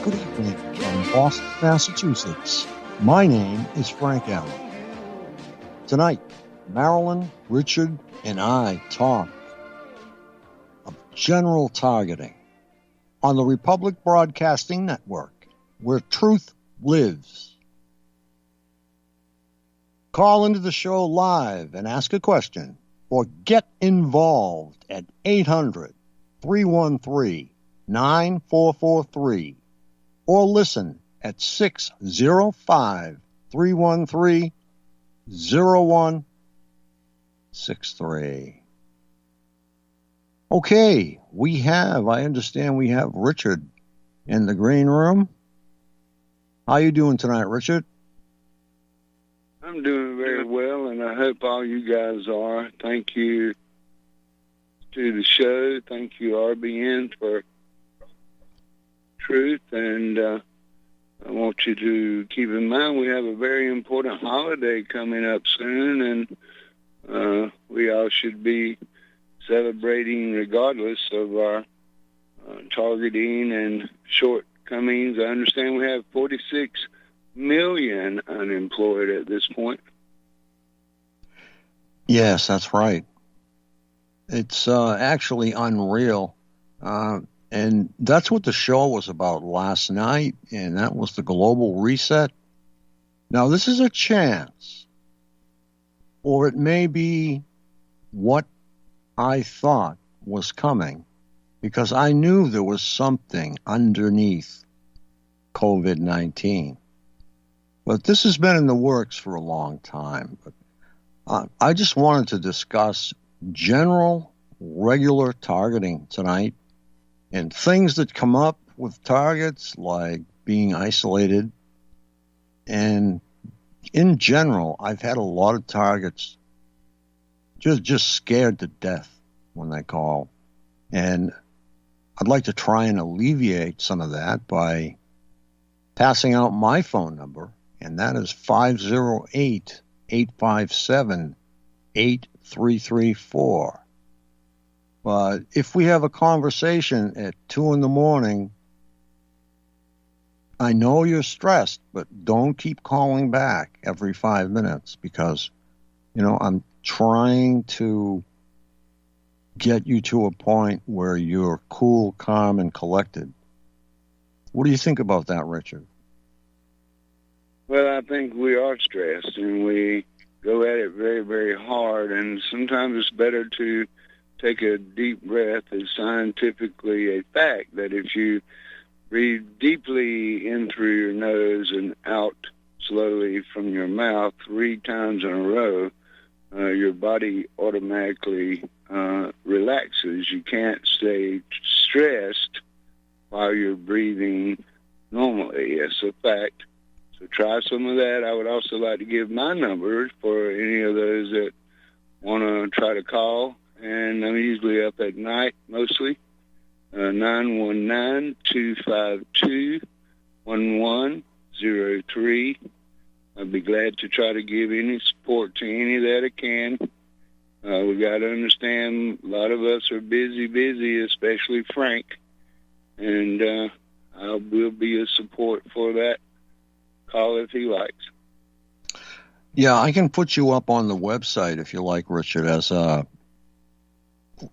Good evening from Boston, Massachusetts. My name is Frank Allen. Tonight, Marilyn, Richard, and I talk of general targeting on the Republic Broadcasting Network, where truth lives. Call into the show live and ask a question, or get involved at 800-313-9443, or listen at 605-313-0163. Okay, I understand we have Richard in the green room. How you doing tonight, Richard? I'm doing very well, and I hope all you guys are. Thank you to the show. Thank you, RBN, for truth. And I want you to keep in mind we have a very important holiday coming up soon, and we all should be celebrating regardless of our targeting and shortcomings. I understand we have 46 million unemployed at this point. Yes, that's right. It's actually unreal. And that's what the show was about last night, and that was the global reset. Now, this is a chance, or it may be what I thought was coming, because I knew there was something underneath COVID-19. But this has been in the works for a long time. But I just wanted to discuss general, regular targeting tonight, and things that come up with targets like being isolated. And in general, I've had a lot of targets just scared to death when they call. And I'd like to try and alleviate some of that by passing out my phone number, and that is 508-857-8334. But if we have a conversation at 2 a.m, I know you're stressed, but don't keep calling back every 5 minutes, because, I'm trying to get you to a point where you're cool, calm, and collected. What do you think about that, Richard? Well, I think we are stressed, and we go at it very, very hard, and sometimes it's better to take a deep breath. It's scientifically a fact that if you breathe deeply in through your nose and out slowly from your mouth 3 times in a row, your body automatically relaxes. You can't stay stressed while you're breathing normally. It's a fact. So try some of that. I would also like to give my number for any of those that want to try to call. And I'm usually up at night, mostly. 919-252-1103. I'd be glad to try to give any support to any that I can. We got to understand a lot of us are busy, especially Frank. And I will be a support for that. Call if he likes. Yeah, I can put you up on the website if you like, Richard, as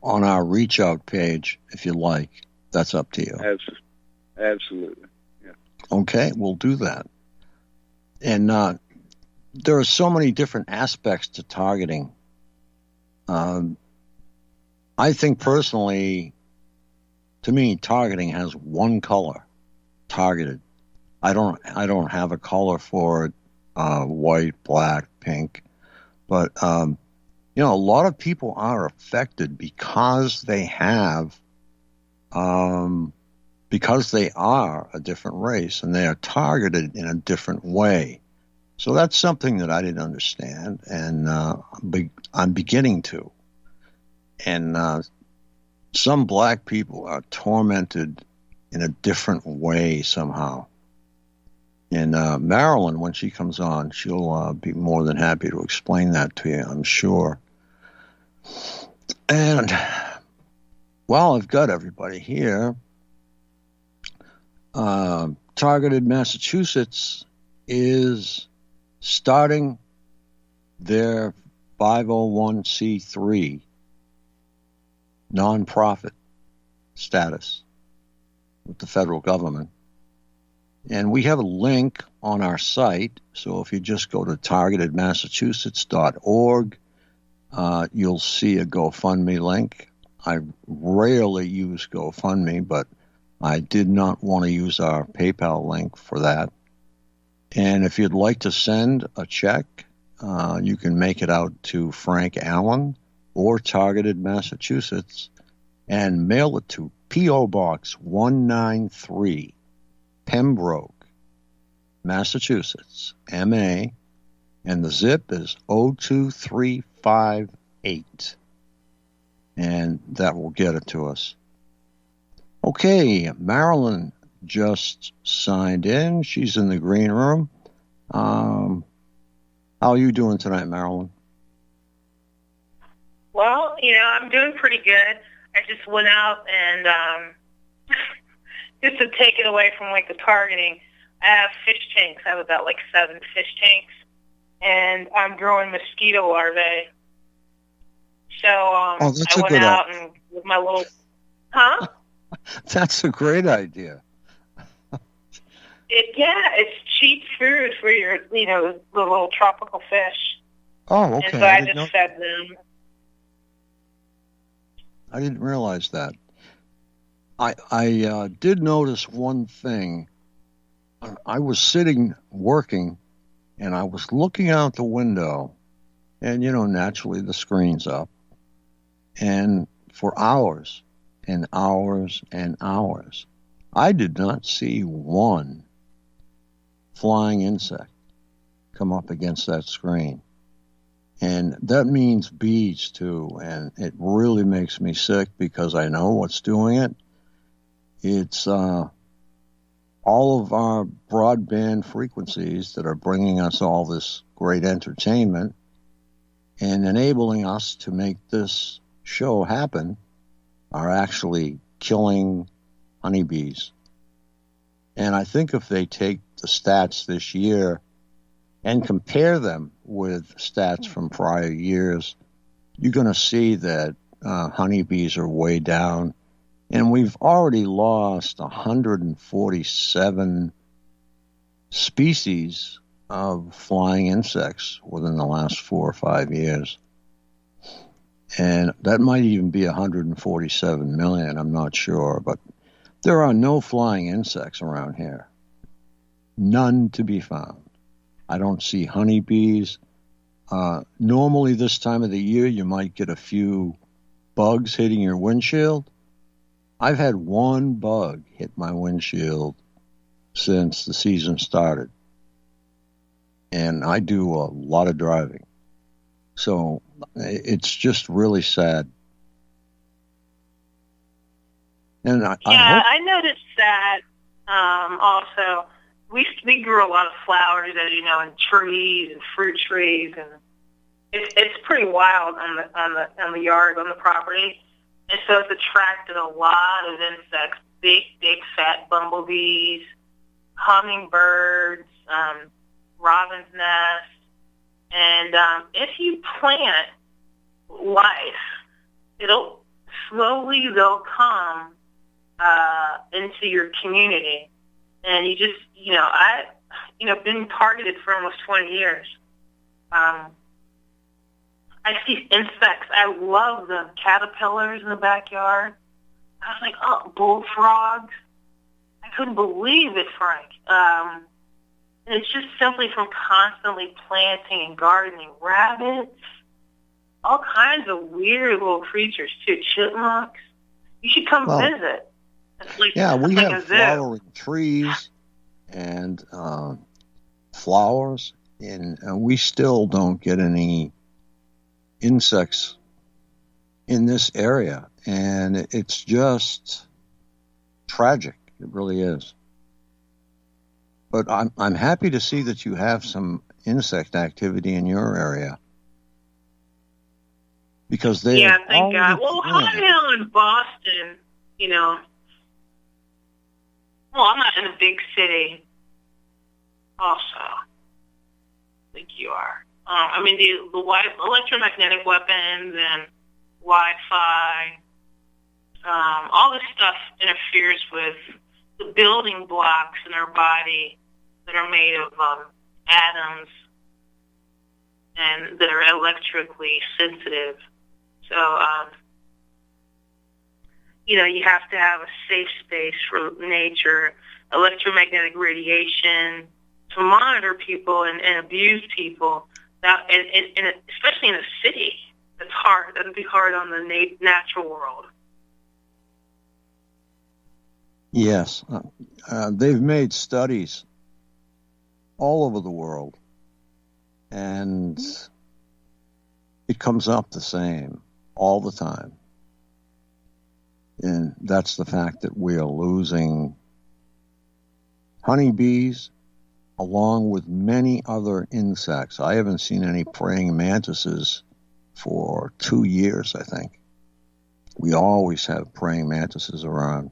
on our reach out page, if you like. That's up to you. Absolutely. Yeah. Okay, we'll do that. And there are so many different aspects to targeting. I think personally, to me, targeting has one color, targeted. I don't have a color for it, white, black, pink, but a lot of people are affected because they are a different race, and they are targeted in a different way. So that's something that I didn't understand, and I'm beginning to. And some black people are tormented in a different way somehow. And Marilyn, when she comes on, she'll be more than happy to explain that to you, I'm sure. And while I've got everybody here, Targeted Massachusetts is starting their 501c3 nonprofit status with the federal government. And we have a link on our site. So if you just go to targetedmassachusetts.org, you'll see a GoFundMe link. I rarely use GoFundMe, but I did not want to use our PayPal link for that. And if you'd like to send a check, you can make it out to Frank Allen or Targeted Massachusetts and mail it to P.O. Box 193, Pembroke, Massachusetts, MA, and the zip is 02358. And that will get it to us. Okay, Marilyn just signed in. She's in the green room. How are you doing tonight, Marilyn? Well, I'm doing pretty good. I just went out and just to take it away from the targeting, I have fish tanks. I have about 7 fish tanks, and I'm growing mosquito larvae. So I went out and with my little, That's a great idea. It's cheap food for your, the little tropical fish. Oh, okay. And so I just fed them. I didn't realize that. I did notice one thing. I was sitting working, and I was looking out the window, and naturally the screen's up, and for hours and hours and hours, I did not see one flying insect come up against that screen. And that means bees too, and it really makes me sick because I know what's doing it. It's all of our broadband frequencies that are bringing us all this great entertainment and enabling us to make this show happen are actually killing honeybees. And I think if they take the stats this year and compare them with stats from prior years, you're going to see that honeybees are way down. And we've already lost 147 species of flying insects within the last 4 or 5 years. And that might even be 147 million, I'm not sure. But there are no flying insects around here. None to be found. I don't see honeybees. Normally this time of the year, you might get a few bugs hitting your windshield. I've had one bug hit my windshield since the season started. And I do a lot of driving. So it's just really sad. And I noticed that also. We grew a lot of flowers, as you know, and trees and fruit trees, and it's pretty wild on the yard, on the property, and so it's attracted a lot of insects, big fat bumblebees, hummingbirds, robin's nest, and if you plant life, they'll come into your community. And you just, I've been targeted for almost 20 years. I see insects. I love the caterpillars in the backyard. I was like, oh, bullfrogs. I couldn't believe it, Frank. And it's just simply from constantly planting and gardening. Rabbits, all kinds of weird little creatures, too. Chipmunks. You should come visit. We have flowering trees and flowers, and we still don't get any insects in this area, and it's just tragic. It really is. But I'm happy to see that you have some insect activity in your area. Because they thank God. Well, Hot Hill in Boston, Well, I'm not in a big city. Also, I think you are. I mean, the electromagnetic weapons and Wi-Fi, all this stuff interferes with the building blocks in our body that are made of atoms and that are electrically sensitive. So, you have to have a safe space for nature, electromagnetic radiation, to monitor people and abuse people. That, and especially in a city, that's hard. That would be hard on the natural world. Yes. They've made studies all over the world, and it comes up the same all the time. And that's the fact that we are losing honeybees along with many other insects. I haven't seen any praying mantises for 2 years, I think. We always have praying mantises around.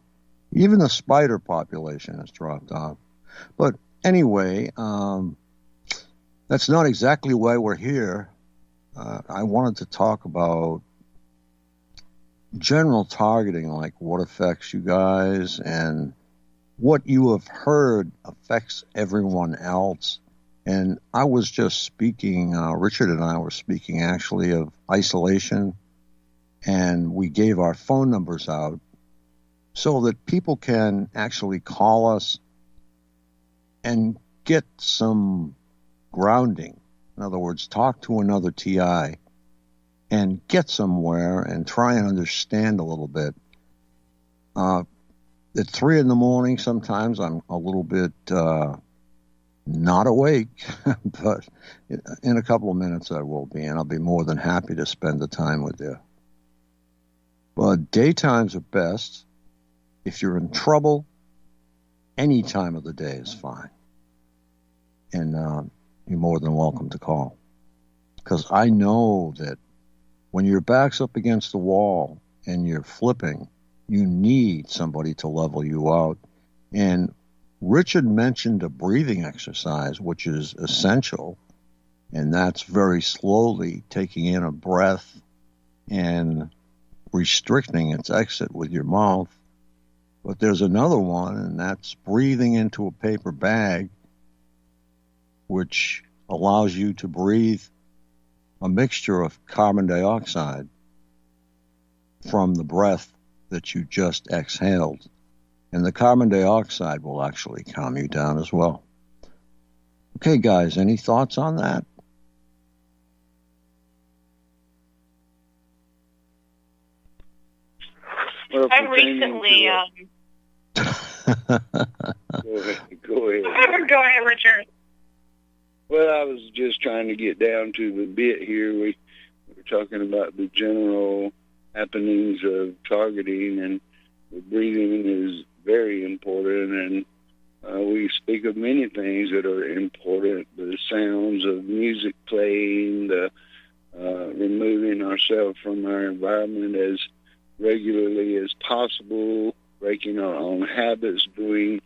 Even the spider population has dropped off. But anyway, that's not exactly why we're here. I wanted to talk about general targeting, like what affects you guys and what you have heard affects everyone else. And I was just speaking, Richard and I were speaking actually of isolation, and we gave our phone numbers out so that people can actually call us and get some grounding. In other words, talk to another TI and get somewhere and try and understand a little bit. At 3 a.m, sometimes I'm a little bit not awake, but in a couple of minutes I will be, and I'll be more than happy to spend the time with you. But daytimes are best. If you're in trouble, any time of the day is fine. And you're more than welcome to call. Because I know that when your back's up against the wall and you're flipping, you need somebody to level you out. And Richard mentioned a breathing exercise, which is essential. And that's very slowly taking in a breath and restricting its exit with your mouth. But there's another one, and that's breathing into a paper bag, which allows you to breathe a mixture of carbon dioxide from the breath that you just exhaled. And the carbon dioxide will actually calm you down as well. Okay, guys, any thoughts on that? Well, I recently... Go ahead. Go ahead, Richard. Well, I was just trying to get down to the bit here. We were talking about the general happenings of targeting, and the breathing is very important, and we speak of many things that are important: the sounds of music playing, the removing ourselves from our environment as regularly as possible, breaking our own habits, doing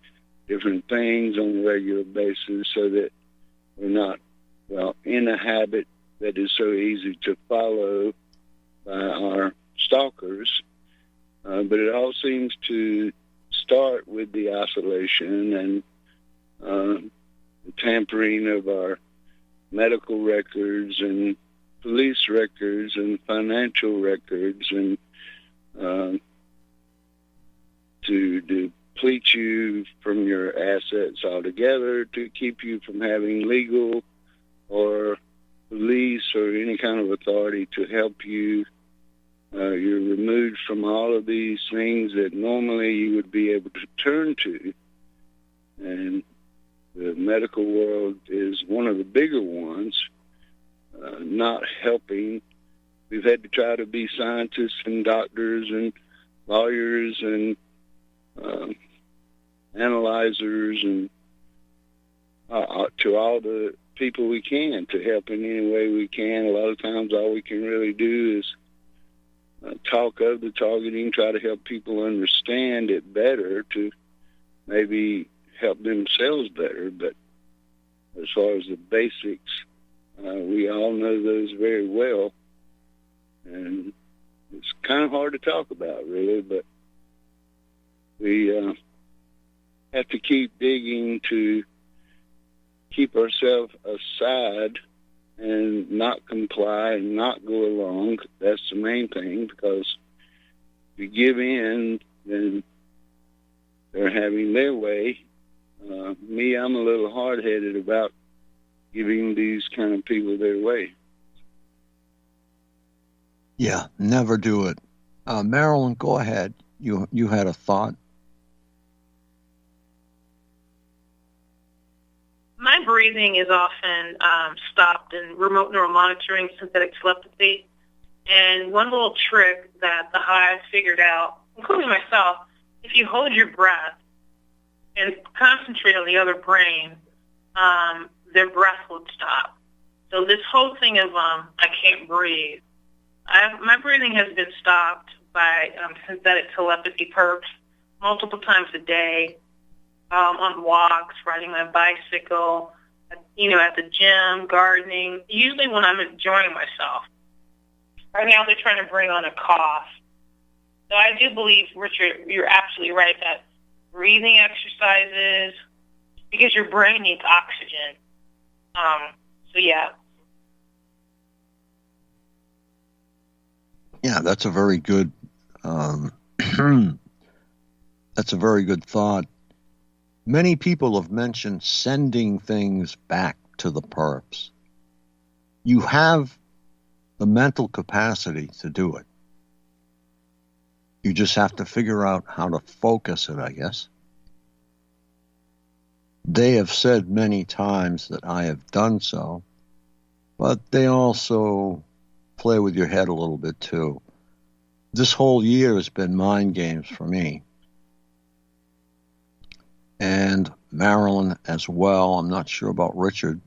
different things on a regular basis so that we're not, in a habit that is so easy to follow by our stalkers. But it all seems to start with the isolation and the tampering of our medical records and police records and financial records, and to deplete you from your assets altogether, to keep you from having legal or police or any kind of authority to help you. You're removed from all of these things that normally you would be able to turn to. And the medical world is one of the bigger ones, not helping. We've had to try to be scientists and doctors and lawyers and analyzers and to all the people we can to help in any way we can. A lot of times all we can really do is talk of the targeting, try to help people understand it better, to maybe help themselves better. But as far as the basics, we all know those very well. And it's kind of hard to talk about, really, but we have to keep digging to keep ourselves aside and not comply and not go along. That's the main thing, because if you give in, then they're having their way. Me, I'm a little hard-headed about giving these kind of people their way. Yeah, never do it. Marilyn, go ahead. You had a thought. My breathing is often stopped in remote neural monitoring, synthetic telepathy. And one little trick that the hive figured out, including myself, if you hold your breath and concentrate on the other brain, their breath would stop. So this whole thing of I can't breathe, my breathing has been stopped by synthetic telepathy perps multiple times a day, on walks, riding my bicycle, at the gym, gardening, usually when I'm enjoying myself. Right now they're trying to bring on a cough. So I do believe, Richard, you're absolutely right that breathing exercises, because your brain needs oxygen. So yeah. Yeah, that's a very good. That's a very good thought. Many people have mentioned sending things back to the perps. You have the mental capacity to do it. You just have to figure out how to focus it, I guess. They have said many times that I have done so, but they also play with your head a little bit too. This whole year has been mind games for me. And Marilyn as well. I'm not sure about Richard,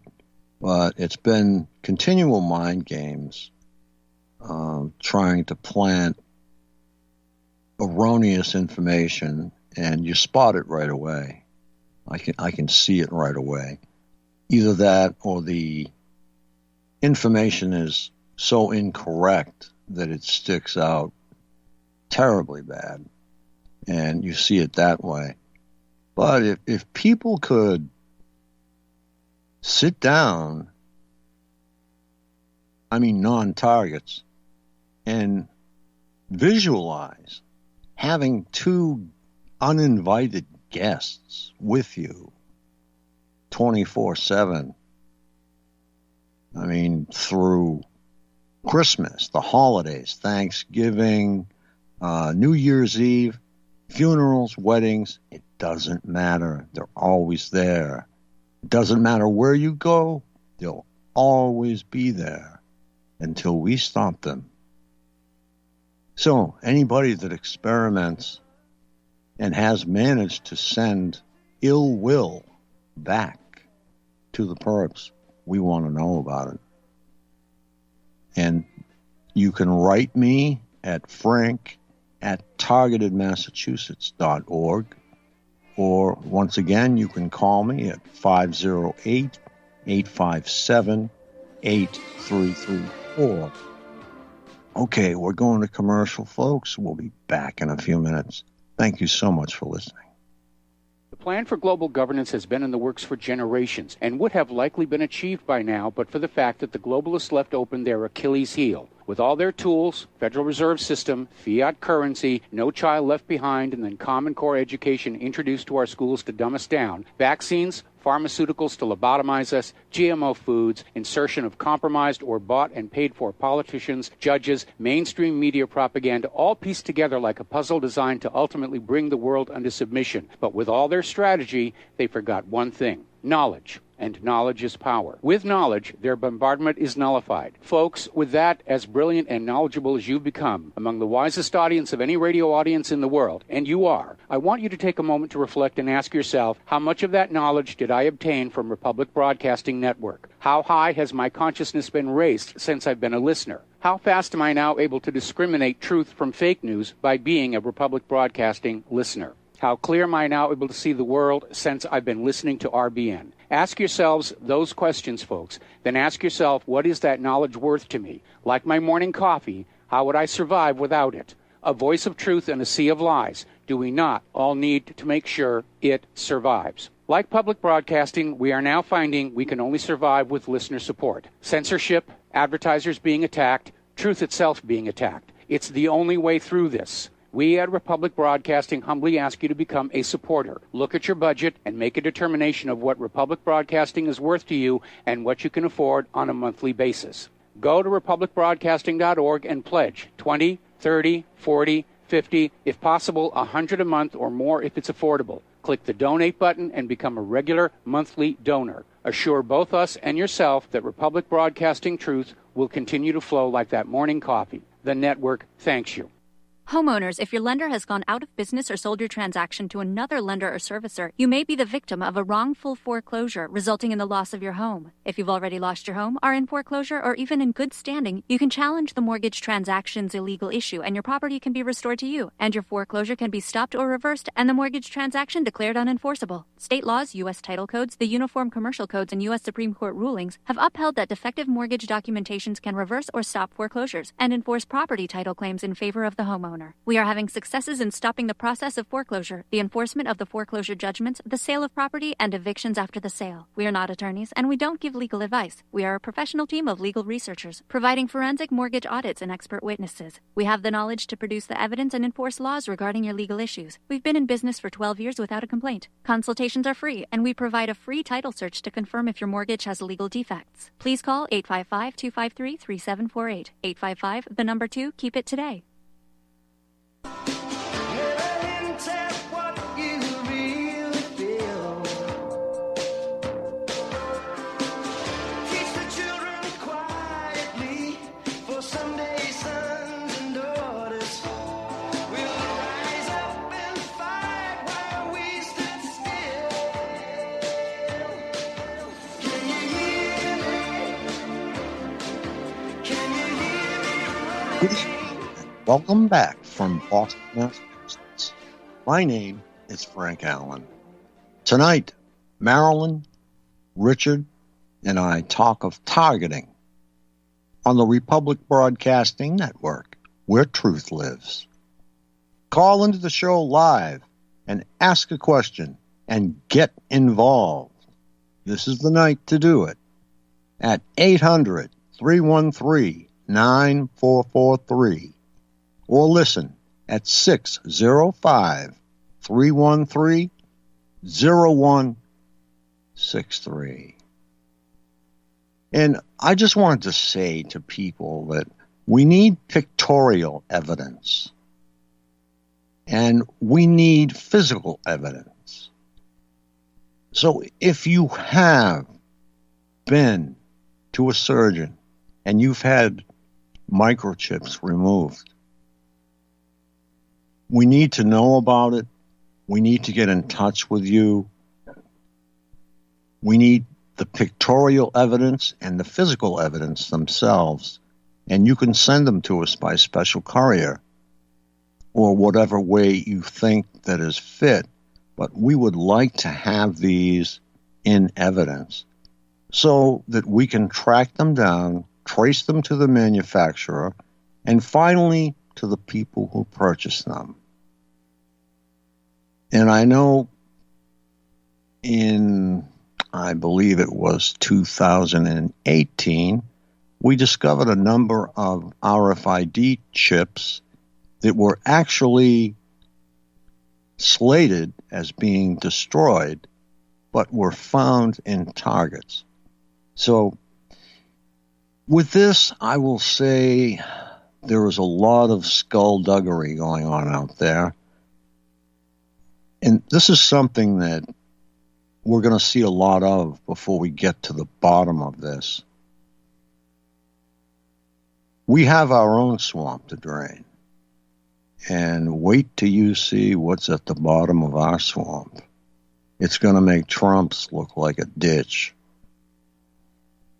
but it's been continual mind games, trying to plant erroneous information, and you spot it right away. I can see it right away. Either that or the information is so incorrect that it sticks out terribly bad, and you see it that way. But if people could sit down, non-targets, and visualize having two uninvited guests with you 24/7, through Christmas, the holidays, Thanksgiving, New Year's Eve, funerals, weddings, it doesn't matter. They're always there. It doesn't matter where you go, they'll always be there until we stop them. So anybody that experiments and has managed to send ill will back to the perps, we want to know about it. And you can write me at frank@targetedmassachusetts.org, or once again, you can call me at 508-857-8334. Okay, we're going to commercial, folks. We'll be back in a few minutes. Thank you so much for listening. The plan for global governance has been in the works for generations and would have likely been achieved by now but for the fact that the globalists left open their Achilles heel. With all their tools, Federal Reserve System, fiat currency, no child left behind, and then Common Core education introduced to our schools to dumb us down, vaccines, pharmaceuticals to lobotomize us, GMO foods, insertion of compromised or bought and paid for politicians, judges, mainstream media propaganda, all pieced together like a puzzle designed to ultimately bring the world under submission. But with all their strategy, they forgot one thing: knowledge. And knowledge is power. With knowledge, their bombardment is nullified. Folks, with that, as brilliant and knowledgeable as you've become, among the wisest audience of any radio audience in the world, and you are, I want you to take a moment to reflect and ask yourself, how much of that knowledge did I obtain from Republic Broadcasting Network? How high has my consciousness been raised since I've been a listener? How fast am I now able to discriminate truth from fake news by being a Republic Broadcasting listener? How clear am I now able to see the world since I've been listening to RBN? Ask yourselves those questions, folks. Then ask yourself, what is that knowledge worth to me? Like my morning coffee, how would I survive without it? A voice of truth in a sea of lies. Do we not all need to make sure it survives? Like public broadcasting, we are now finding we can only survive with listener support. Censorship, advertisers being attacked, truth itself being attacked. It's the only way through this. We at Republic Broadcasting humbly ask you to become a supporter. Look at your budget and make a determination of what Republic Broadcasting is worth to you and what you can afford on a monthly basis. Go to republicbroadcasting.org and pledge 20, 30, 40, 50, if possible, 100 a month or more if it's affordable. Click the donate button and become a regular monthly donor. Assure both us and yourself that Republic Broadcasting truth will continue to flow like that morning coffee. The network thanks you. Homeowners, if your lender has gone out of business or sold your transaction to another lender or servicer, you may be the victim of a wrongful foreclosure resulting in the loss of your home. If you've already lost your home, are in foreclosure, or even in good standing, you can challenge the mortgage transaction's illegal issue and your property can be restored to you, and your foreclosure can be stopped or reversed and the mortgage transaction declared unenforceable. State laws, U.S. title codes, the Uniform Commercial Codes, and U.S. Supreme Court rulings have upheld that defective mortgage documentations can reverse or stop foreclosures and enforce property title claims in favor of the homeowner. We are having successes in stopping the process of foreclosure, the enforcement of the foreclosure judgments, the sale of property, and evictions after the sale. We are not attorneys, and we don't give legal advice. We are a professional team of legal researchers, providing forensic mortgage audits and expert witnesses. We have the knowledge to produce the evidence and enforce laws regarding your legal issues. We've been in business for 12 years without a complaint. Consultations are free, and we provide a free title search to confirm if your mortgage has legal defects. Please call 855-253-3748. 855, the number 2, keep it today. Good evening. Welcome back from Boston, Massachusetts. My name is Frank Allen. Tonight, Marilyn, Richard, and I talk of targeting on the Republic Broadcasting Network, where truth lives. Call into the show live and ask a question and get involved. This is the night to do it at 800-313-9443 or listen at 605-313-0163. And I just wanted to say to people that we need pictorial evidence and we need physical evidence. So if you have been to a surgeon and you've had microchips removed, we need to know about it. We need to get in touch with you. We need the pictorial evidence and the physical evidence themselves, and you can send them to us by special courier or whatever way you think that is fit, but we would like to have these in evidence so that we can track them down, trace them to the manufacturer, and finally to the people who purchase them. And I know in, I believe it was 2018, we discovered a number of RFID chips that were actually slated as being destroyed, but were found in targets. So with this, I will say there is a lot of skullduggery going on out there. And this is something that we're going to see a lot of before we get to the bottom of this. We have our own swamp to drain. And wait till you see what's at the bottom of our swamp. It's going to make Trump's look like a ditch.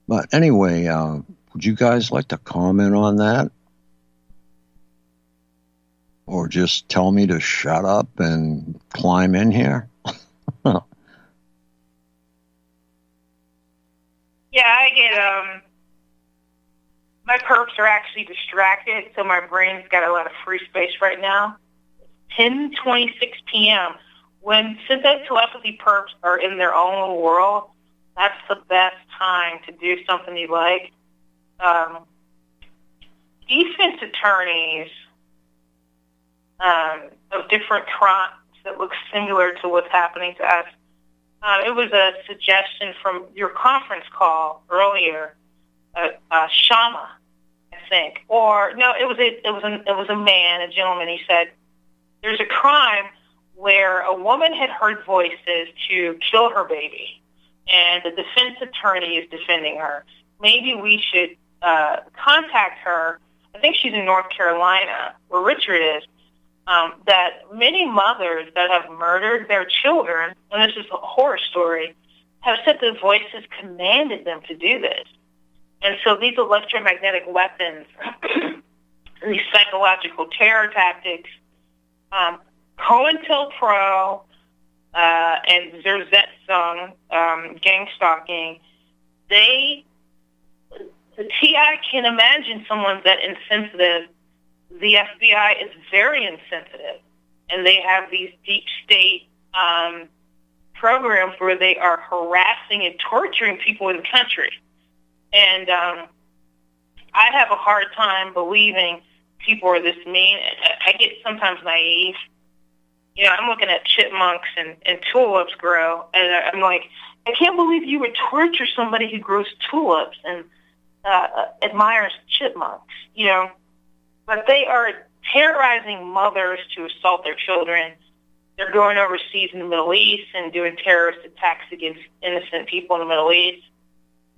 But anyway, would you guys like to comment on that? Or just tell me to shut up and climb in here? Yeah, I get, my perps are actually distracted, so my brain's got a lot of free space right now. 10:26 p.m. When synthetic telepathy perps are in their own little world, that's the best time to do something you like. Defense attorneys of different crimes that look similar to what's happening to us. It was a suggestion from your conference call earlier, Shama, I think, or no, it was a man, a gentleman. He said there's a crime where a woman had heard voices to kill her baby, and the defense attorney is defending her. Maybe we should contact her. I think she's in North Carolina, where Richard is. That many mothers that have murdered their children, and this is a horror story, have said the voices commanded them to do this. And so these electromagnetic weapons, these psychological terror tactics, COINTELPRO and Zerzetsung, gang stalking, the TI can imagine someone that insensitive. The FBI is very insensitive, and they have these deep state programs where they are harassing and torturing people in the country. And I have a hard time believing people are this mean. I get sometimes naive. You know, I'm looking at chipmunks and tulips grow, and I'm like, I can't believe you would torture somebody who grows tulips and admires chipmunks, you know. But they are terrorizing mothers to assault their children. They're going overseas in the Middle East and doing terrorist attacks against innocent people in the Middle East.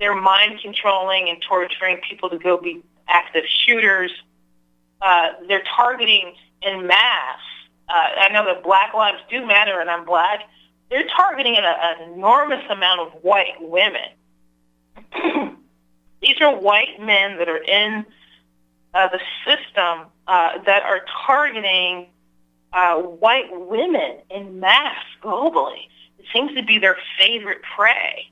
They're mind controlling and torturing people to go be active shooters. They're targeting en masse. I know that Black lives do matter, and I'm Black. They're targeting an enormous amount of white women. These are white men that are in the system that are targeting white women in mass globally. It seems to be their favorite prey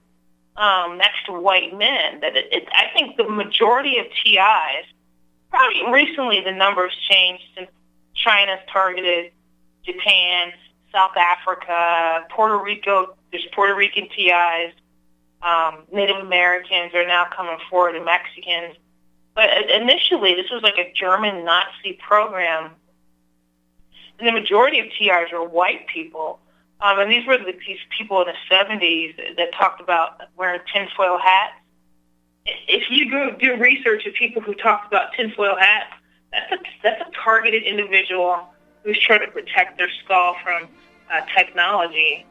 next to white men. I think the majority of TIs, probably recently the number has changed since China's targeted Japan, South Africa, Puerto Rico. There's Puerto Rican TIs. Native Americans are now coming forward, and Mexicans. But initially, this was like a German Nazi program, and the majority of TIs were white people. And these were these people in the 70s that talked about wearing tinfoil hats. If you go do research of people who talked about tinfoil hats, that's a targeted individual who's trying to protect their skull from technology.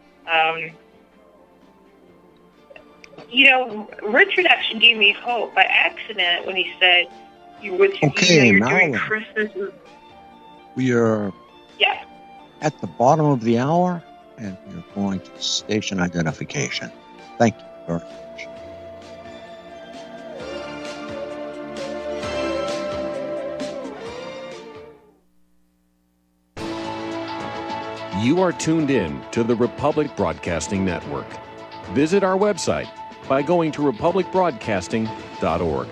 You know, Richard actually gave me hope by accident when he said, you're Marilyn, doing Christmas. We are Yeah. at the bottom of the hour, and we're going to station identification. Thank you very much. You are tuned in to the Republic Broadcasting Network. Visit our website by going to republicbroadcasting.org.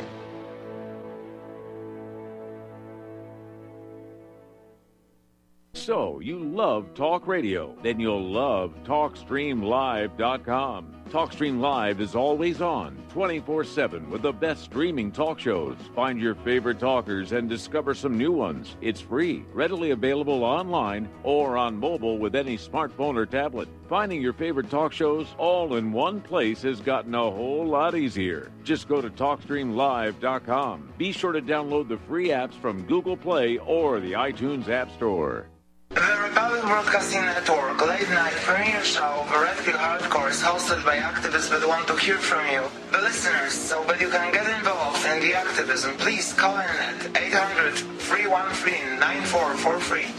So, you love talk radio? Then you'll love TalkStreamLive.com. TalkStream Live is always on, 24/7, with the best streaming talk shows. Find your favorite talkers and discover some new ones. It's free, readily available online or on mobile with any smartphone or tablet. Finding your favorite talk shows all in one place has gotten a whole lot easier. Just go to TalkStreamLive.com. Be sure to download the free apps from Google Play or the iTunes App Store. The Republic Broadcasting Network late night premiere show of Red Pill Hardcore is hosted by activists that want to hear from you, the listeners. So that you can get involved in the activism, please call in at 800-313-9443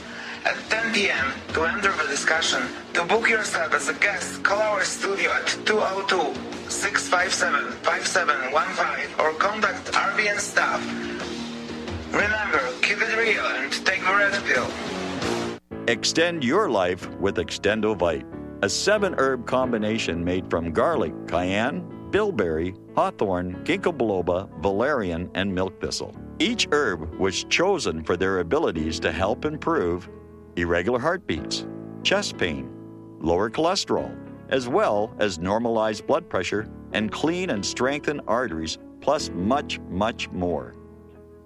at 10 p.m. to enter the discussion. To book yourself as a guest, call our studio at 202-657-5715 or contact RBN staff. Remember, keep it real and take the Red Pill. Extend your life with Extendovite, a 7-herb combination made from garlic, cayenne, bilberry, hawthorn, ginkgo biloba, valerian, and milk thistle. Each herb was chosen for their abilities to help improve irregular heartbeats, chest pain, lower cholesterol, as well as normalize blood pressure and clean and strengthen arteries, plus much, much more.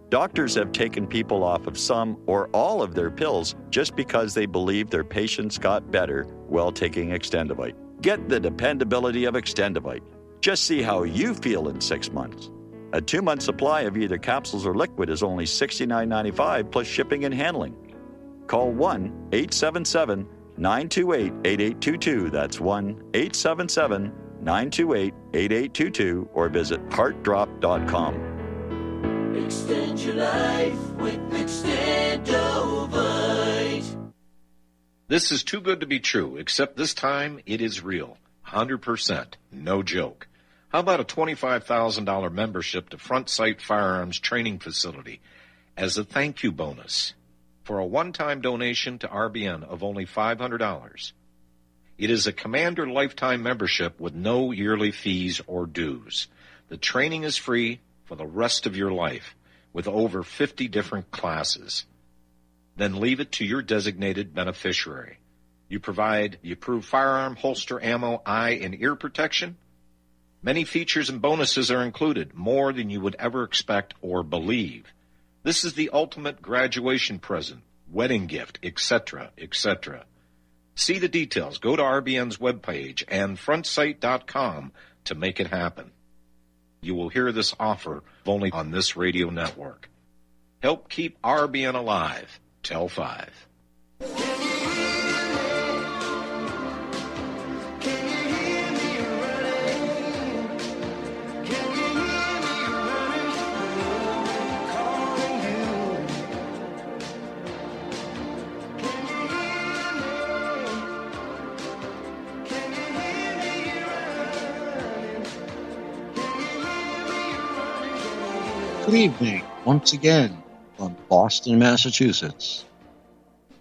Doctors have taken people off of some or all of their pills just because they believe their patients got better while taking Extendovite. Get the dependability of Extendovite. Just see how you feel in 6 months. A 2-month supply of either capsules or liquid is only $69.95 plus shipping and handling. Call 1-877-928-8822. That's 1-877-928-8822 or visit heartdrop.com. Extend your life with Extendovite. This is too good to be true, except this time it is real. 100%. No joke. How about a $25,000 membership to Front Sight Firearms Training Facility as a thank you bonus for a one-time donation to RBN of only $500? It is a Commander lifetime membership with no yearly fees or dues. The training is free for the rest of your life with over 50 different classes. Then leave it to your designated beneficiary. You provide the approved firearm, holster, ammo, eye, and ear protection. Many features and bonuses are included, more than you would ever expect or believe. This is the ultimate graduation present, wedding gift, etc., etc. See the details. Go to RBN's webpage and frontsight.com to make it happen. You will hear this offer only on this radio network. Help keep RBN alive. Tell 5. Good evening, once again, from Boston, Massachusetts.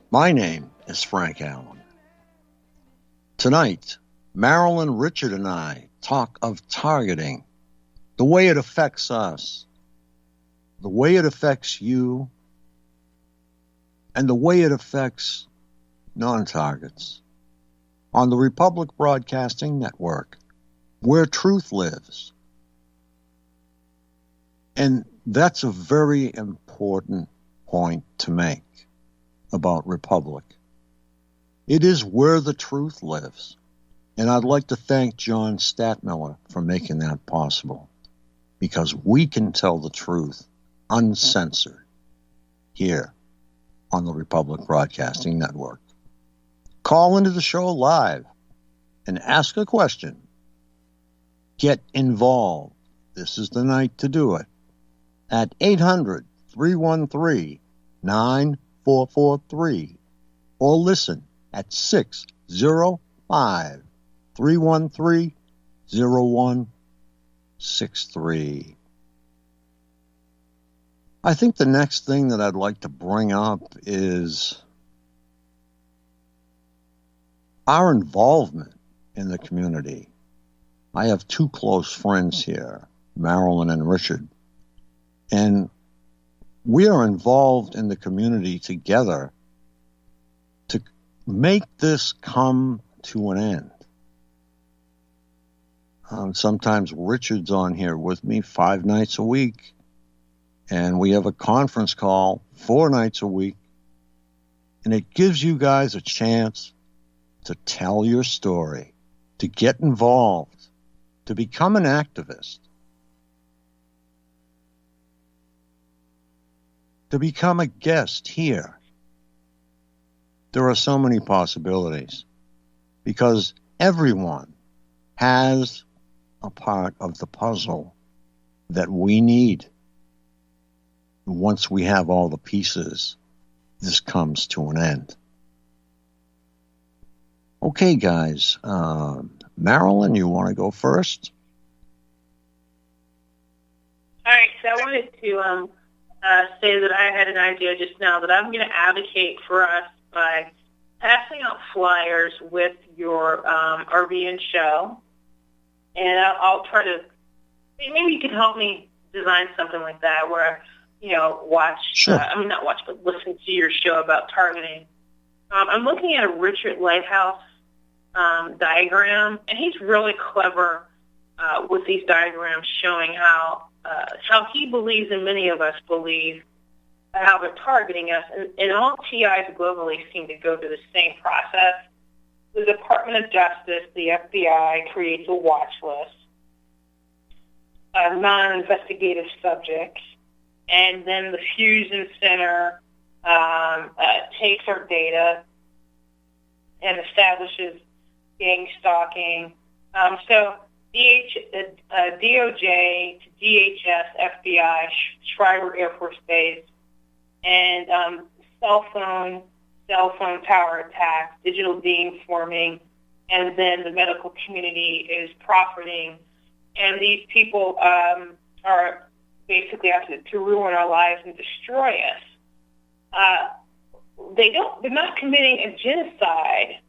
My name is Frank Allen. Tonight, Marilyn, Richard, and I talk of targeting, the way it affects us, the way it affects you, and the way it affects non-targets on the Republic Broadcasting Network, where truth lives. And that's a very important point to make about Republic. It is where the truth lives. And I'd like to thank John Statmiller for making that possible, because we can tell the truth uncensored here on the Republic Broadcasting Network. Call into the show live and ask a question. Get involved. This is the night to do it. At 800-313-9443 or listen at 605-313-0163. I think the next thing that I'd like to bring up is our involvement in the community. I have two close friends here, Marilyn and Richard. And we are involved in the community together to make this come to an end. Sometimes Richard's on here with me 5 nights a week, and we have a conference call 4 nights a week, and it gives you guys a chance to tell your story, to get involved, to become an activist, to become a guest here. There are so many possibilities because everyone has a part of the puzzle that we need. Once we have all the pieces, this comes to an end. Okay, guys. Marilyn, you want to go first? All right, so I wanted to say that I had an idea just now that I'm going to advocate for us by flyers with your RV and show, and I'll try to. Maybe you could help me design something like that, where watch. Sure. Not watch, but listen to your show about targeting. I'm looking at a Richard Lighthouse diagram, and he's really clever with these diagrams, showing how he believes, and many of us believe, how they're targeting us. And all TIs globally seem to go through the same process. The Department of Justice, the FBI, creates a watch list of non-investigative subjects, and then the Fusion Center takes our data and establishes gang stalking. So DOJ to DHS, FBI, Schreiber Air Force Base, and cell phone tower attacks, digital beamforming, and then the medical community is profiting. And these people are basically out to ruin our lives and destroy us. They're not committing a genocide,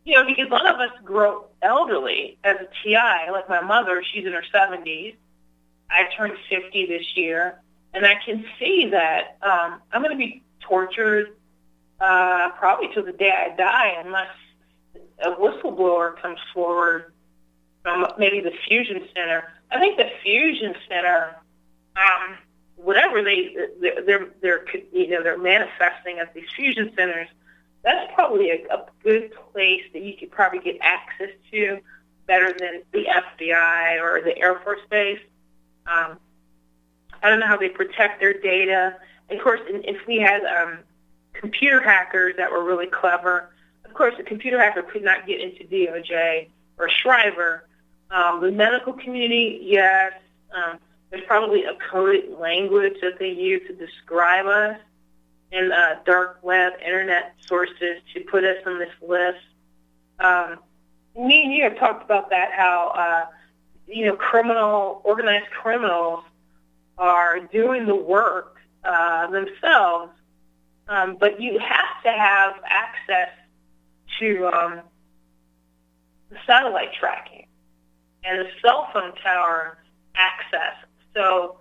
because a lot of us grow elderly as a TI. Like my mother, she's in her 70s. I turned 50 this year, and I can see that I'm going to be tortured probably till the day I die, unless a whistleblower comes forward from maybe the Fusion Center. I think the Fusion Center, whatever they're manifesting at these fusion centers, that's probably a good place that you could probably get access to better than the FBI or the Air Force Base. I don't know how they protect their data. Of course, if we had computer hackers that were really clever, of course, a computer hacker could not get into DOJ or Schreiber. The medical community, yes. There's probably a coded language that they use to describe us, and dark web internet sources to put us on this list. Me and you have talked about that, how organized criminals are doing the work themselves, but you have to have access to the satellite tracking and the cell phone tower access. So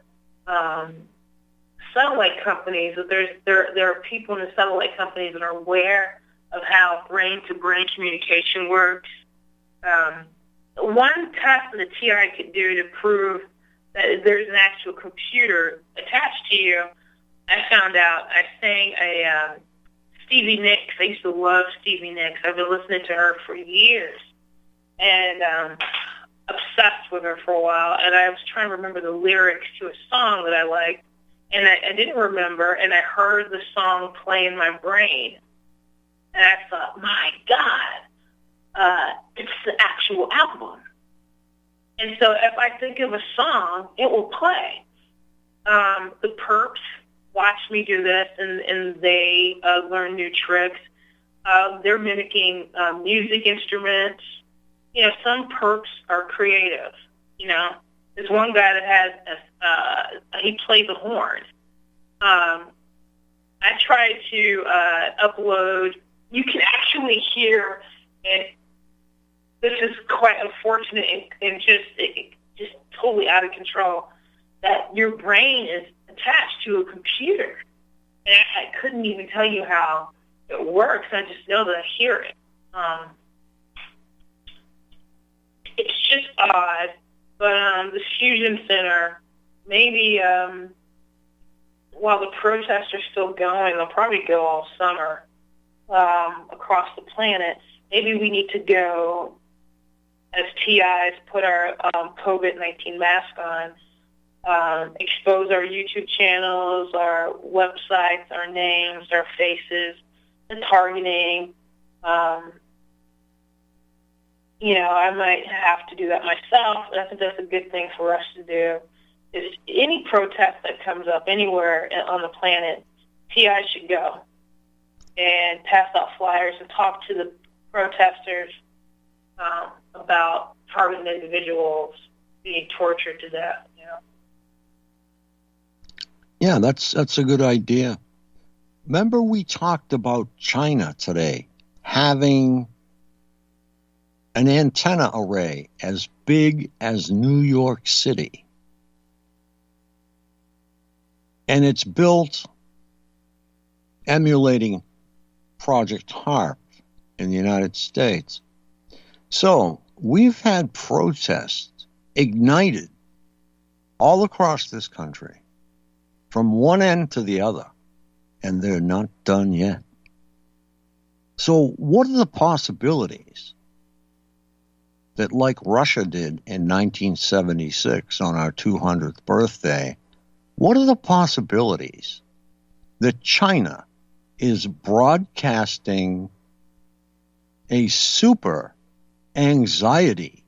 satellite companies, there are people in the satellite companies that are aware of how brain-to-brain communication works. One test that a TI could do to prove that there's an actual computer attached to you, I found out. I sang a Stevie Nicks. I used to love Stevie Nicks. I've been listening to her for years, and obsessed with her for a while. And I was trying to remember the lyrics to a song that I liked, and I didn't remember, and I heard the song play in my brain. And I thought, my God, it's the actual album. And so if I think of a song, it will play. The perps watch me do this, and they learn new tricks. They're mimicking music instruments. Some perps are creative. There's one guy that has he plays a horn. I tried to upload. You can actually hear it. This is quite unfortunate and just totally out of control, that your brain is attached to a computer. And I couldn't even tell you how it works. I just know that I hear it. It's just odd. But the Fusion Center, maybe while the protests are still going, they'll probably go all summer across the planet. Maybe we need to go as TIs, put our COVID-19 mask on, expose our YouTube channels, our websites, our names, our faces, the targeting. I might have to do that myself, and I think that's a good thing for us to do. Is any protest that comes up anywhere on the planet, TI should go and pass out flyers and talk to the protesters about targeted individuals being tortured to death. Yeah, that's a good idea. Remember we talked about China today having an antenna array as big as New York City. And it's built emulating Project HARP in the United States. So we've had protests ignited all across this country from one end to the other, and they're not done yet. So what are the possibilities that, like Russia did in 1976 on our 200th birthday, what are the possibilities that China is broadcasting a super anxiety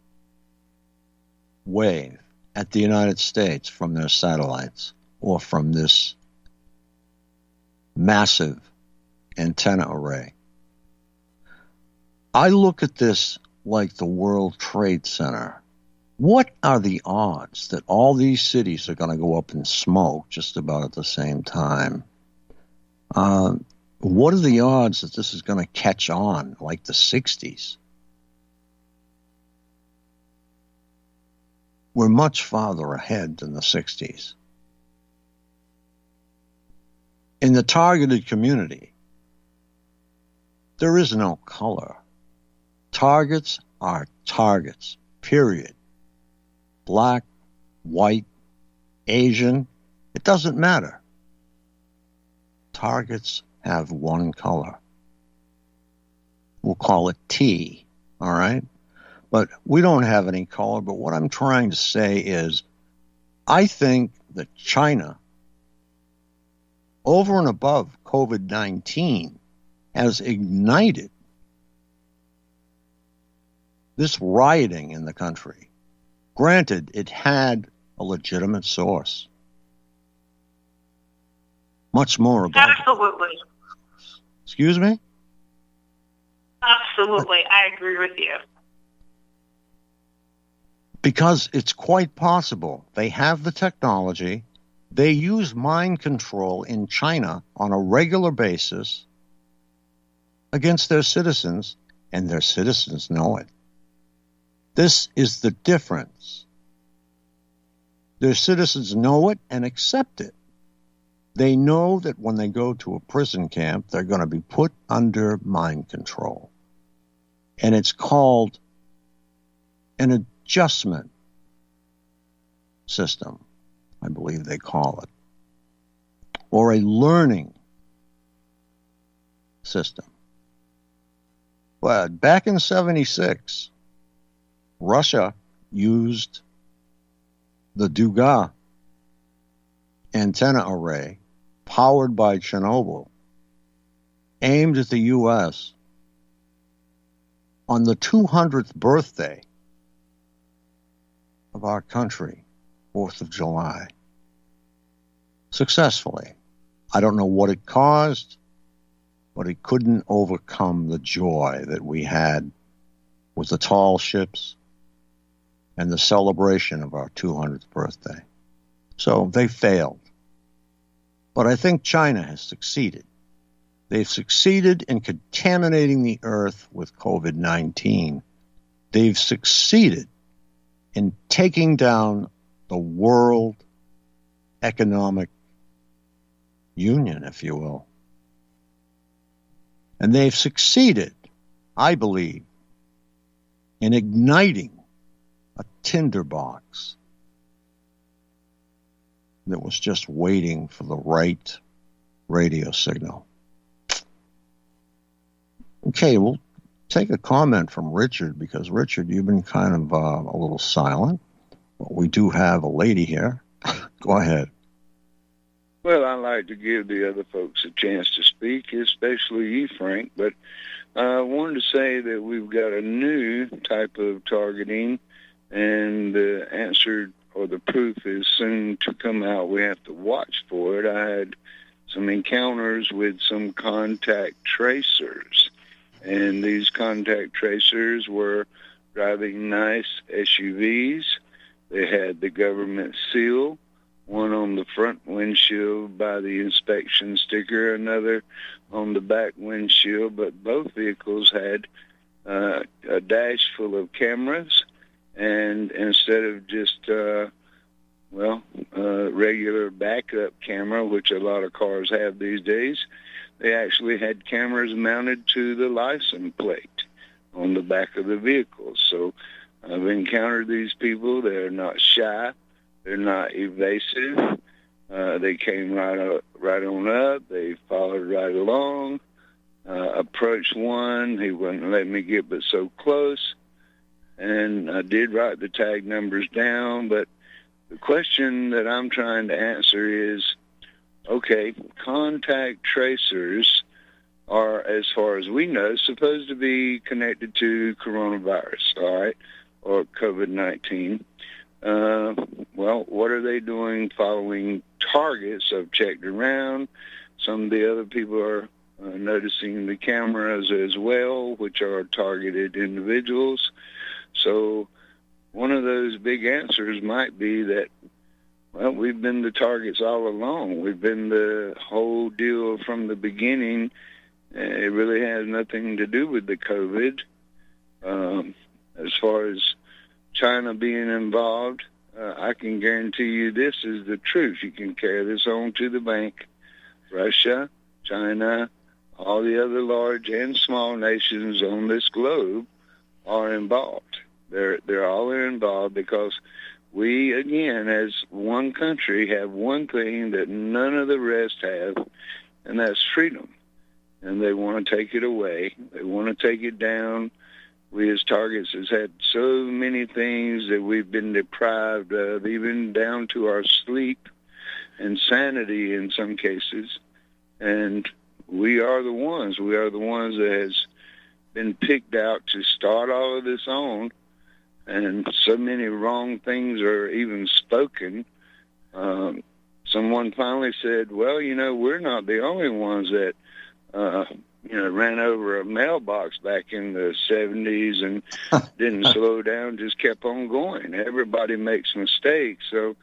wave at the United States from their satellites or from this massive antenna array? I look at this like the World Trade Center. What are the odds that all these cities are going to go up in smoke just about at the same time? What are the odds that this is going to catch on like the 60s? We're much farther ahead than the 60s. In the targeted community, there is no color. Targets are targets, period. Black, white, Asian, it doesn't matter. Targets have one color. We'll call it T, all right? But we don't have any color. But what I'm trying to say is, I think that China, over and above COVID-19, has ignited this rioting in the country. Granted, it had a legitimate source. Much more about Absolutely. it. Excuse me? Absolutely. I agree with you. Because it's quite possible. They have the technology. They use mind control in China on a regular basis against their citizens, and their citizens know it. This is the difference. Their citizens know it and accept it. They know that when they go to a prison camp, they're going to be put under mind control. And it's called an adjustment system, I believe they call it, or a learning system. But back in 76, Russia used the Duga antenna array powered by Chernobyl, aimed at the U.S. on the 200th birthday of our country, 4th of July, successfully. I don't know what it caused, but it couldn't overcome the joy that we had with the tall ships and the celebration of our 200th birthday. So they failed. But I think China has succeeded. They've succeeded in contaminating the earth with COVID-19. They've succeeded in taking down the World Economic Union, if you will. And they've succeeded, I believe, in igniting a tinderbox that was just waiting for the right radio signal. Okay, we'll take a comment from Richard, because, Richard, you've been kind of a little silent. But we do have a lady here. Go ahead. Well, I like to give the other folks a chance to speak, especially you, Frank. But I wanted to say that we've got a new type of targeting, and the answer or the proof is soon to come out. We have to watch for it. I had some encounters with some contact tracers, and these contact tracers were driving nice SUVs. They had the government seal one on the front windshield by the inspection sticker, another on the back windshield, but both vehicles had a dash full of cameras, and instead of just regular backup camera, which a lot of cars have these days, they actually had cameras mounted to the license plate on the back of the vehicle. So I've encountered these people. They're not shy. They're not evasive. They came right on up. They followed right along. Approached one. He wouldn't let me get but so close. And I did write the tag numbers down, but the question that I'm trying to answer is, okay, contact tracers are, as far as we know, supposed to be connected to coronavirus, all right, or COVID-19. Well, what are they doing following targets? I've checked around. Some of the other people are noticing the cameras as well, which are targeted individuals. So one of those big answers might be that, well, we've been the targets all along. We've been the whole deal from the beginning. It really has nothing to do with the COVID. As far as China being involved, I can guarantee you this is the truth. You can carry this on to the bank. Russia, China, all the other large and small nations on this globe are involved. They're all involved because we, again, as one country, have one thing that none of the rest have, and that's freedom. And they want to take it away. They want to take it down. We as targets has had so many things that we've been deprived of, even down to our sleep and sanity in some cases. And we are the ones. We are the ones that has been picked out to start all of this on. And so many wrong things are even spoken. Someone finally said, well, we're not the only ones that, ran over a mailbox back in the 70s and didn't slow down, just kept on going. Everybody makes mistakes. So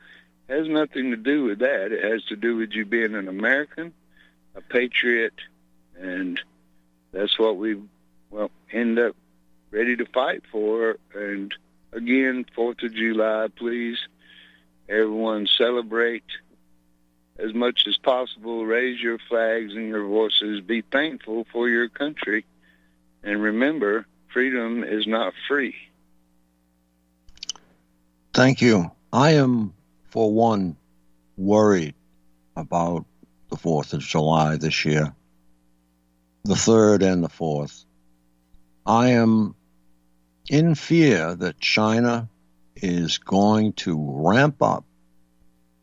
it has nothing to do with that. It has to do with you being an American, a patriot, and that's what we, end up ready to fight for. And again, 4th of July, please, everyone celebrate as much as possible. Raise your flags and your voices. Be thankful for your country. And remember, freedom is not free. Thank you. I am, for one, worried about the 4th of July this year, the 3rd and the 4th. I am in fear that China is going to ramp up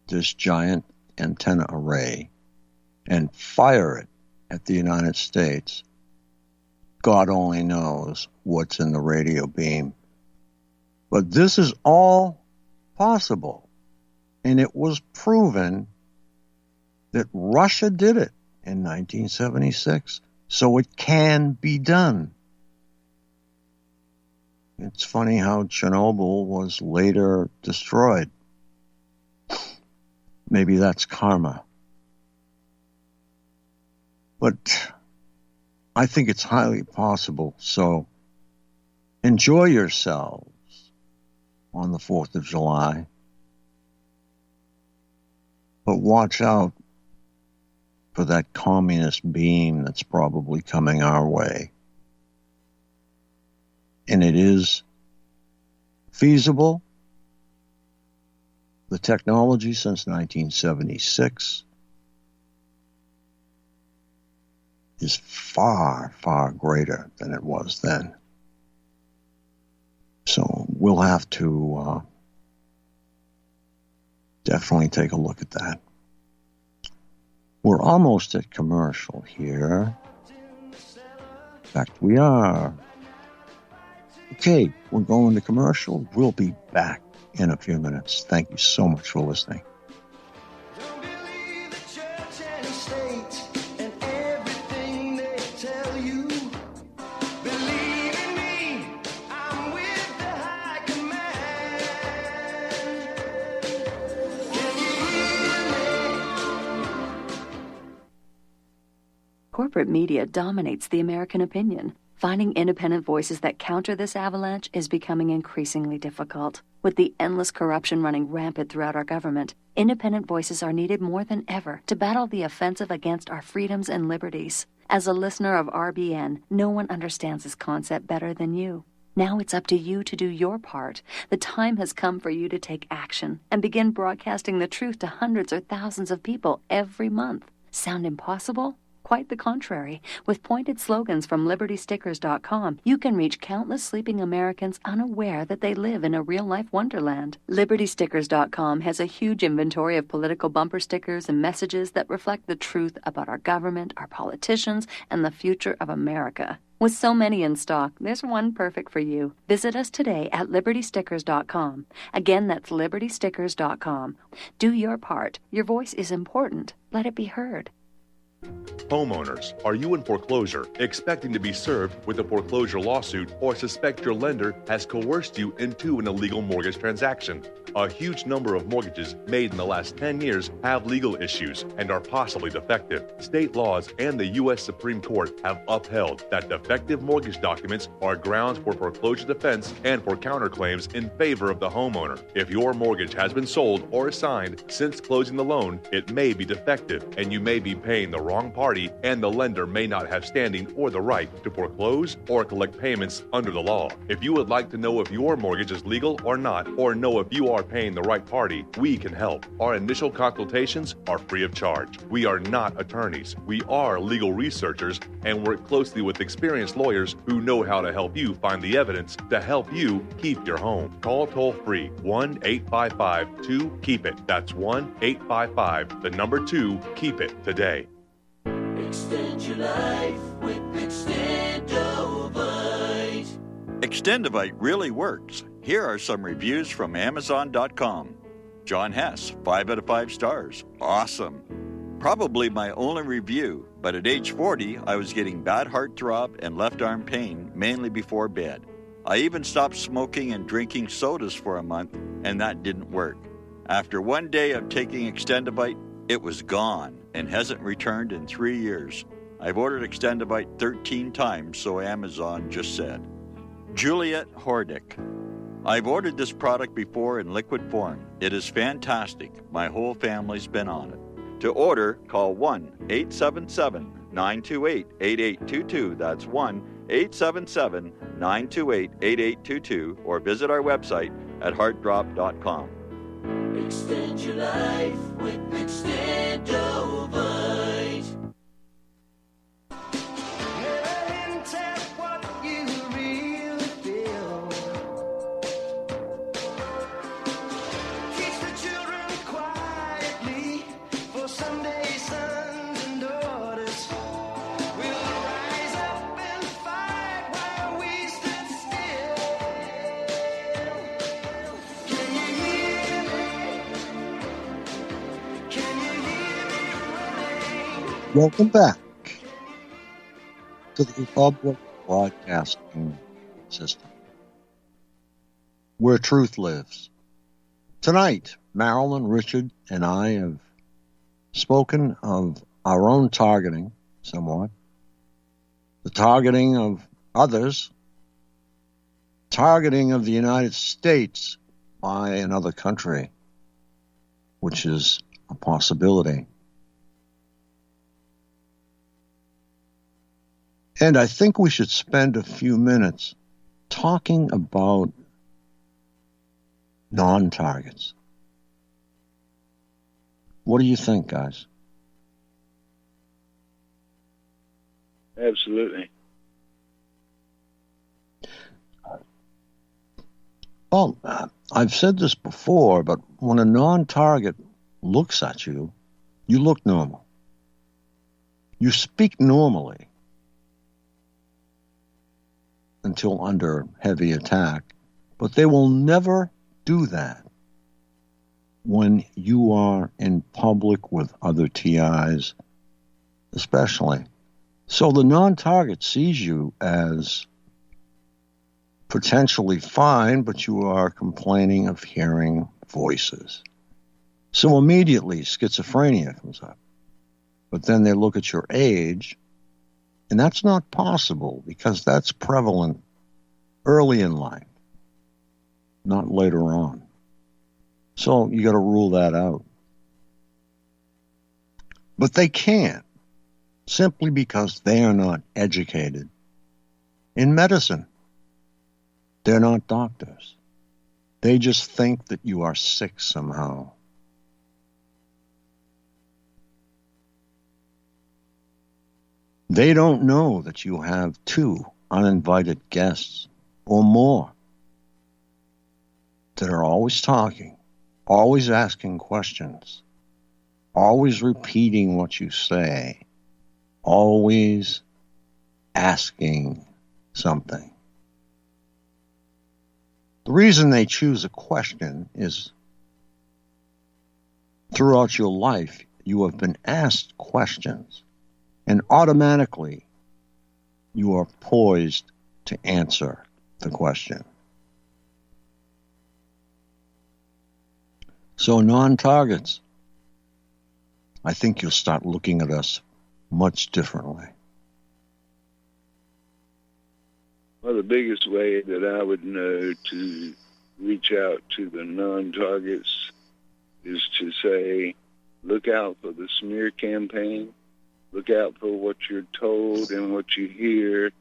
this giant antenna array and fire it at the United States. God only knows what's in the radio beam. But this is all possible. And it was proven that Russia did it in 1976. So it can be done. It's funny how Chernobyl was later destroyed. Maybe that's karma. But I think it's highly possible. So enjoy yourselves on the 4th of July. But watch out for that communist beam that's probably coming our way. And it is feasible. The technology since 1976 is far, far greater than it was then. So we'll have to definitely take a look at that. We're almost at commercial here. In fact, we are. Okay, we're going to commercial. We'll be back in a few minutes. Thank you so much for listening. Corporate media dominates the American opinion. Finding independent voices that counter this avalanche is becoming increasingly difficult. With the endless corruption running rampant throughout our government, independent voices are needed more than ever to battle the offensive against our freedoms and liberties. As a listener of RBN, no one understands this concept better than you. Now it's up to you to do your part. The time has come for you to take action and begin broadcasting the truth to hundreds or thousands of people every month. Sound impossible? Quite the contrary. With pointed slogans from LibertyStickers.com, you can reach countless sleeping Americans unaware that they live in a real-life wonderland. LibertyStickers.com has a huge inventory of political bumper stickers and messages that reflect the truth about our government, our politicians, and the future of America. With so many in stock, there's one perfect for you. Visit us today at LibertyStickers.com. Again, that's LibertyStickers.com. Do your part. Your voice is important. Let it be heard. Homeowners, are you in foreclosure, expecting to be served with a foreclosure lawsuit, or suspect your lender has coerced you into an illegal mortgage transaction? A huge number of mortgages made in the last 10 years have legal issues and are possibly defective. State laws and the U.S. Supreme Court have upheld that defective mortgage documents are grounds for foreclosure defense and for counterclaims in favor of the homeowner. If your mortgage has been sold or assigned since closing the loan, it may be defective and you may be paying the wrong party, and the lender may not have standing or the right to foreclose or collect payments under the law. If you would like to know if your mortgage is legal or not, or know if you are paying the right party, we can help. Our initial consultations are free of charge. We are not attorneys. We are legal researchers and work closely with experienced lawyers who know how to help you find the evidence to help you keep your home. Call toll-free 1-855-2-KEEP-IT. That's 1-855-2-KEEP-IT today. Extend your life with Extendovite. Extendovite really works. Here are some reviews from Amazon.com. John Hess, 5 out of 5 stars. Awesome. Probably my only review, but at age 40, I was getting bad heartthrob and left arm pain, mainly before bed. I even stopped smoking and drinking sodas for a month, and that didn't work. After one day of taking Extendovite, it was gone and hasn't returned in 3 years. I've ordered Extendovite 13 times, so Amazon just said. Juliet Hordick. I've ordered this product before in liquid form. It is fantastic. My whole family's been on it. To order, call 1-877-928-8822. That's 1-877-928-8822, or visit our website at heartdrop.com. Extend your life with Extendovite. Welcome back to the Public Broadcasting System, where truth lives. Tonight, Marilyn, Richard, and I have spoken of our own targeting somewhat, the targeting of others, targeting of the United States by another country, which is a possibility. And I think we should spend a few minutes talking about non-targets. What do you think, guys? Absolutely. Well, I've said this before, but when a non-target looks at you, you look normal. You speak normally until under heavy attack, but they will never do that when you are in public with other TIs, especially. So the non-target sees you as potentially fine, but you are complaining of hearing voices. So immediately schizophrenia comes up. But then they look at your age And that's not possible because that's prevalent early in life, not later on. So you got to rule that out. But they can't, simply because they are not educated in medicine. They're not doctors. They just think that you are sick somehow. They don't know that you have 2 uninvited guests or more that are always talking, always asking questions, always repeating what you say, always asking something. The reason they choose a question is throughout your life, you have been asked questions, and automatically you are poised to answer the question. So non-targets, I think you'll start looking at us much differently. Well, the biggest way that I would know to reach out to the non-targets is to say, look out for the smear campaign, look out for what you're told and what you hear,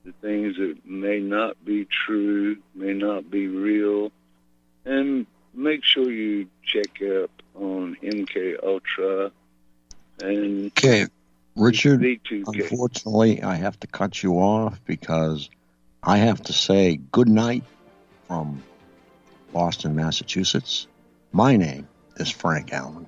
the things that may not be true, may not be real, and make sure you check up on MK Ultra and Okay, Richard, V2K. unfortunately, I have to cut you off because I have to say good night from Boston, Massachusetts. My name is Frank Allen.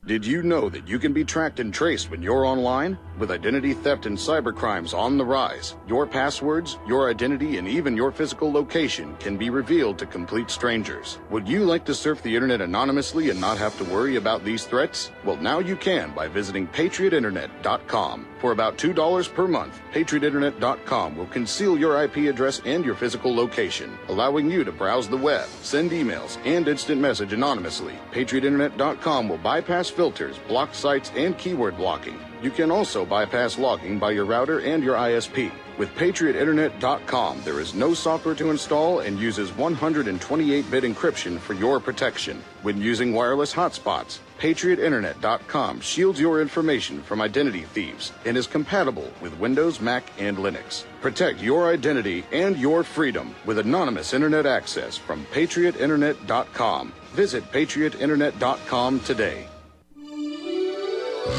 Did you know that you can be tracked and traced when you're online? With identity theft and cybercrimes on the rise, your passwords, your identity, and even your physical location can be revealed to complete strangers. Would you like to surf the internet anonymously and not have to worry about these threats? Well, now you can by visiting patriotinternet.com. For about $2 per month, patriotinternet.com will conceal your IP address and your physical location, allowing you to browse the web, send emails, and instant message anonymously. patriotinternet.com will bypass filters, block sites, and keyword blocking. You can also bypass logging by your router and your ISP. With patriotinternet.com, there is no software to install and uses 128-bit encryption for your protection. When using wireless hotspots, patriotinternet.com shields your information from identity thieves and is compatible with Windows, Mac, and Linux. Protect your identity and your freedom with anonymous internet access from patriotinternet.com. Visit patriotinternet.com today.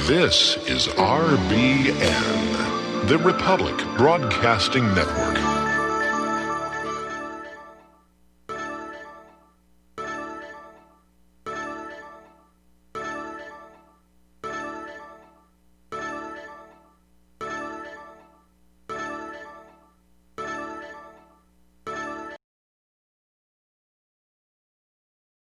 This is RBN, the Republic Broadcasting Network.